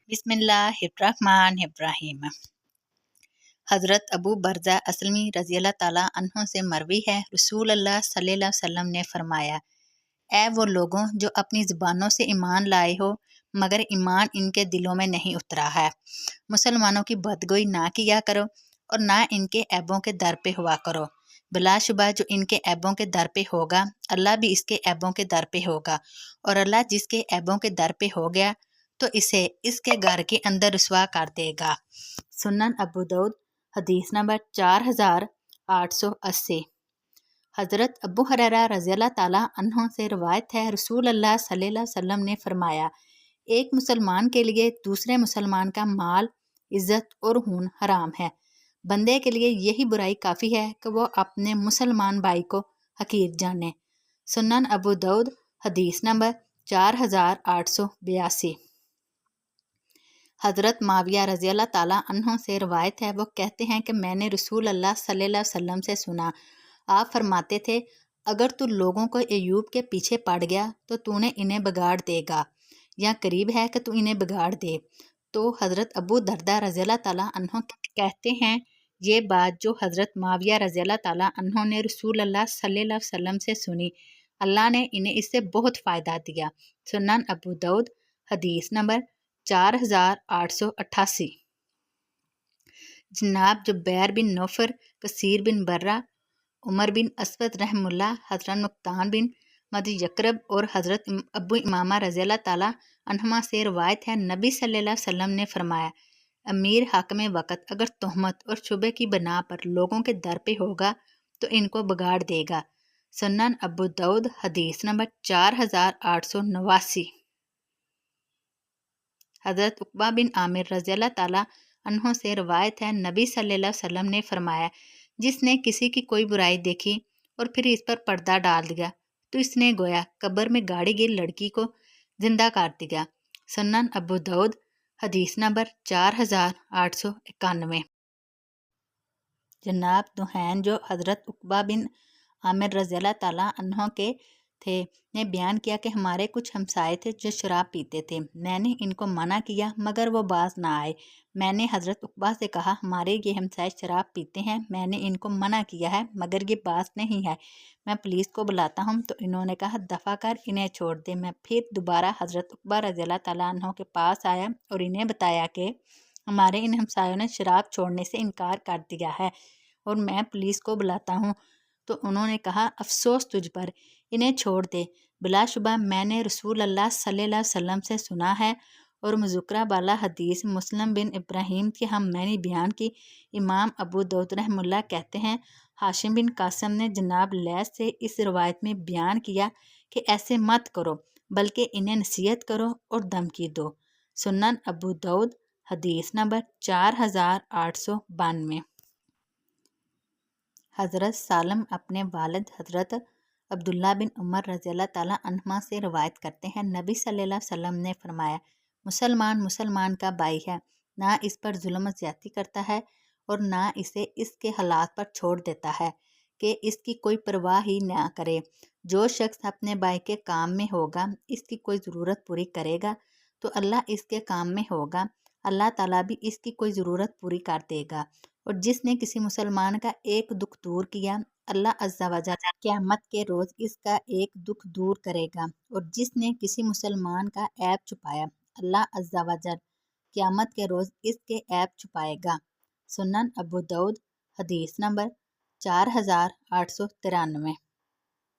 बिस्मिल्लाहिर्रहमानिर्रहीम। हज़रत अबू बरज़ा अस्लमी रज़ियल्लाहु ताला अन्हो से मरवी है, रसूल अल्लाह सल्लल्लाहु अलैहि वसल्लम ने फरमाया, ऐ वो लोगों जो अपनी ज़ुबानों से ईमान लाए हो मगर ईमान इनके दिलों में नहीं उतरा है। मुसलमानों की बदगोई ना किया करो और ना इनके ऐबों के दर पे हुआ करो। बिलाशुबा जो इनके ऐबों के दर पे होगा अल्लाह भी इसके ऐबों के दर पे होगा, और अल्लाह जिसके ऐबों के दर पे हो गया तो इसे इसके घर के अंदर रुसवा कर देगा। सुनन अबू दाऊद हदीस नंबर 4880। हज़रत अबू हुरैरा रज़ियल्लाहु ताला अन्हु से रवायत है, रसूल अल्लाह सल्लल्लाहु अलैहि वसल्लम ने फरमाया, एक मुसलमान के लिए दूसरे मुसलमान का माल, इज़्ज़त और खून हराम है। बंदे के लिए यही बुराई काफ़ी है कि वो अपने मुसलमान भाई को हकीर जाने। सुनन अबू दाऊद हदीस नंबर 4882। हज़रत माविया रज़ियल्लाहु ताला अन्हु से रवायत है, वो कहते हैं कि मैंने रसूल अल्लाह सल्लल्लाहु अलैहि वसल्लम से सुना, आप फरमाते थे, अगर तू लोगों को अय्यूब के पीछे पड़ गया तो तूने इन्हें बिगाड़ देगा या करीब है कि तू इन्हें बिगाड़ दे। तो हज़रत अबू दरदा रज़ियल्लाहु ताला अन्हु कहते हैं, ये बात जो हज़रत माविया रज़ियल्लाहु ताला अन्हु ने रसूल अल्लाह सल्लल्लाहु अलैहि वसल्लम से सुनी, अल्लाह ने इन्हें इससे बहुत फ़ायदा दिया। सुनन अबू दाऊद हदीस नंबर 4888। जनाब जुबैर बिन नौफर, कसीर बिन बर्रा, उमर बिन असवद रहमुल्लाह, हज़रत मुक्तान बिन मदी यकरब और हज़रत अबू इमामा रज़ियल्लाहु ताला अन्हुमा से रवायत है, नबी सल्लल्लाहु अलैहि वसल्लम ने फरमाया, अमीर हाकिम वक़्त अगर तोहमत और शुबे की बना पर लोगों के दर पे होगा तो इनको बिगाड़ देगा। सुनन अबू दाऊद हदीस नंबर 4889। हज़रत उक़बा बिन आमिर रज़ियल्लाहु ताला अन्हो से रवायत है, नबी सल्लल्लाहु अलैहि वसल्लम ने फरमाया, जिसने किसी की कोई बुराई देखी और फिर इस पर पर्दा डाल दिया तो इसने गोया कब्र में गाड़ी गिर लड़की को जिंदा कर दिया। सुनन अबू दाऊद हदीस नंबर 4891। जनाब दुहैन जो हज़रत उक़बा बिन आमिर रज़ियल्लाहु ताला अन्हो के थे ने बयान किया कि हमारे कुछ हमसाए थे जो शराब पीते थे, मैंने इनको मना किया मगर वो बाज ना आए। मैंने हज़रत उक़बा से कहा, हमारे ये हमसाए शराब पीते हैं, मैंने इनको मना किया है मगर ये बाज नहीं है, मैं पुलिस को बुलाता हूँ। तो इन्होंने कहा, दफ़ा कर इन्हें छोड़ दे। मैं फिर दोबारा हज़रत उक़बा रज़ियल्लाहु ताला अन्हो के पास आया और इन्हें बताया कि हमारे इन हमसायों ने शराब छोड़ने से इनकार कर दिया है और मैं पुलिस को बुलाता हूँ। तो उन्होंने कहा, अफसोस तुझ पर, इन्हें छोड़ दे। बिलाशुबा मैंने रसूल अल्लाह सल्लल्लाहु अलैहि वसल्लम से सुना है और मुज़ुकरा वाला हदीस मुस्लिम बिन इब्राहीम की हम मैंने बयान की। इमाम अबू दाऊद रहमुल्लाह कहते हैं, हाशिम बिन कासिम ने जनाब लैस से इस रवायत में बयान किया कि ऐसे मत करो बल्कि इन्हें नसीहत करो और धमकी दो। सुनन अबू दाऊद हदीस नंबर 4892। हज़रत सालम अपने वालिद हज़रत अब्दुल्ला बिन उमर रज़ियल्लाहु ताला अन्हुमा से रवायत करते हैं, नबी सल्लल्लाहु अलैहि वसल्लम ने फरमाया, मुसलमान मुसलमान का भाई है, ना इस पर जुल्म ज़्यादती करता है और ना इसे इसके हालात पर छोड़ देता है कि इसकी कोई परवाह ही ना करे। जो शख्स अपने भाई के काम में होगा, इसकी कोई ज़रूरत पूरी करेगा तो अल्लाह इसके काम में होगा, अल्लाह ताला भी इसकी कोई ज़रूरत पूरी कर देगा। और जिसने किसी मुसलमान का एक दुख दूर किया, अल्लाह अज़्ज़ा वजल क़यामत के रोज़ इसका एक दुख दूर करेगा। और जिसने किसी मुसलमान का ऐब छुपाया, अल्लाह अज़्ज़ा वजल क़यामत के रोज़ इसके ऐब छुपाएगा। सुनन अबू दाऊद हदीस नंबर 4893।